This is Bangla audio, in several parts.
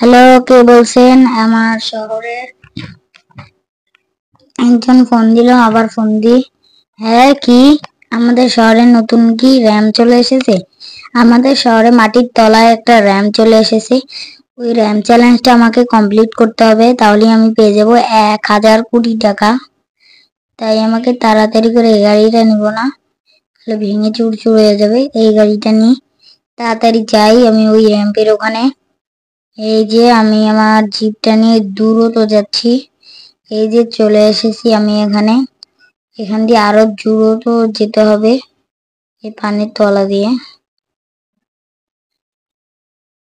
হ্যালো, কে বলছেন? আমার শহরে একজন ফোন দিল, আবার ফোন দি। হ্যাঁ, কি আমাদের শহরে নতুন কি র্যাম চলে এসেছে? আমাদের শহরে মাটির তলায় একটা র্যাম চলে এসেছে। ওই র্যাম চ্যালেঞ্জটা আমাকে কমপ্লিট করতে হবে, তাহলে আমি পেয়ে যাবো 1,000 কোটি টাকা। তাই আমাকে তাড়াতাড়ি করে এই গাড়িটা নিব না, তাহলে ভেঙে চুরচুর হয়ে যাবে। এই গাড়িটা নিই, তাড়াতাড়ি যাই আমি ওই র্যাম্পের ওখানে। এই যে আমি আমার জিপটা নিয়ে দ্রুত যাচ্ছি। এই যে চলে এসেছি আমি এখানে। এখান দিয়ে আরো দ্রুত যেতে হবে এই পানির তলা দিয়ে।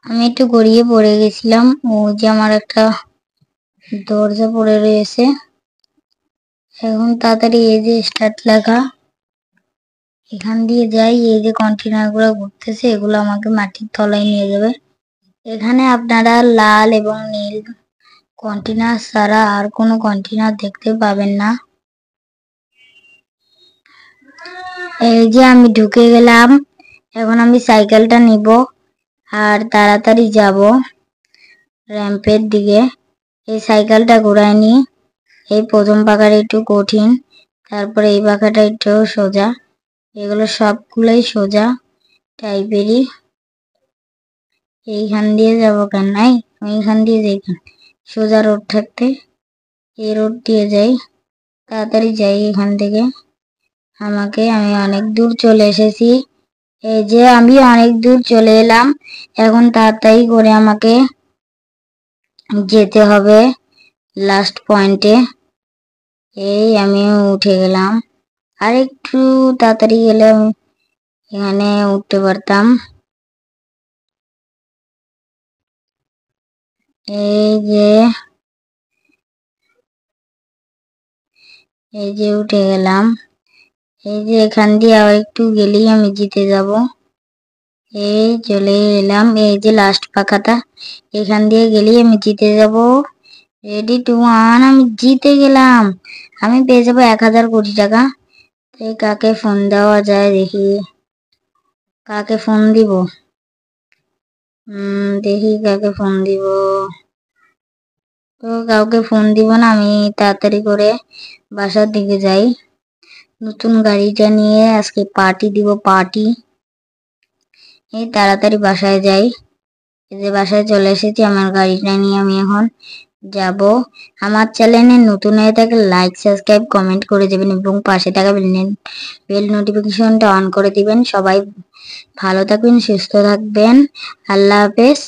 আমি একটু গড়িয়ে পড়ে গেছিলাম। ও যে আমার একটা দরজা পড়ে রয়েছে। এখন তাড়াতাড়ি এই যে স্টার্ট লেখা, এখান দিয়ে যাই। এই যে কন্টেনার গুলো ঘুরতেছে, এগুলো আমাকে মাটির তলায় নিয়ে যাবে। এখানে আপনারা লাল এবং নীল কন্টেনার ছাড়া আর কোনো কন্টেনার দেখতে পাবেন না। এই যে আমি ঢুকে গেলাম। এখন আমি সাইকেলটা নিব আর তাড়াতাড়ি যাব র্যাম্পের দিকে। এই সাইকেলটা ঘোরায় নি। এই প্রথম পাখাটা একটু কঠিন, তারপরে এই পাখাটা একটু সোজা, এগুলো সবগুলোই সোজা টাইপেরই। এইখান দিয়ে যাব কেন? নাই, আমি এইখান দিয়ে যাই কেন? সোজা রোড থাকতে এই রোড দিয়ে যাই। তাড়াতাড়ি যাই এখান থেকে। আমি অনেক দূর চলে এসেছি। এই যে আমি অনেক দূর চলে এলাম। এখন তাড়াতাড়ি করে আমাকে যেতে হবে লাস্ট পয়েন্টে। এই আমি উঠে গেলাম। আর একটু তাড়াতাড়ি গেলে আমি এখানে উঠতে পারতাম। এই যে উঠে গেলাম। এই যে এখান দিয়ে আবার একটু গেলেই আমি জিতে যাব। এই চলে এলাম। এই যে লাস্ট পাখাটা, এখান দিয়ে গেলেই আমি জিতে যাব। রেডি টু ওয়ান, আমি জিতে গেলাম। আমি পেয়ে যাবো 1,000 কোটি টাকা। কাকে ফোন দেওয়া যায় দেখি, কাকে ফোন দিব। দেখি কাকে ফোন দিব। তো কাউকে ফোন দিব না, আমি তাড়াতাড়ি করে বাসার দিকে যাই। নতুন গাড়িটা নিয়ে আজকে পার্টি দিব, পার্টি। এই তাড়াতাড়ি বাসায় যাই। এই যে বাসায় চলে এসেছি, আমার গাড়িটা নিয়ে আমি এখন যাব। আমার চ্যানেলে নতুন হয়ে থাকলে লাইক, সাবস্ক্রাইব, কমেন্ট করে দেবেন এবং পাশে থাকা বেল নোটিফিকেশনটা অন করে দিবেন। সবাই ভালো থাকবেন, সুস্থ থাকবেন। আল্লাহ হাফেজ।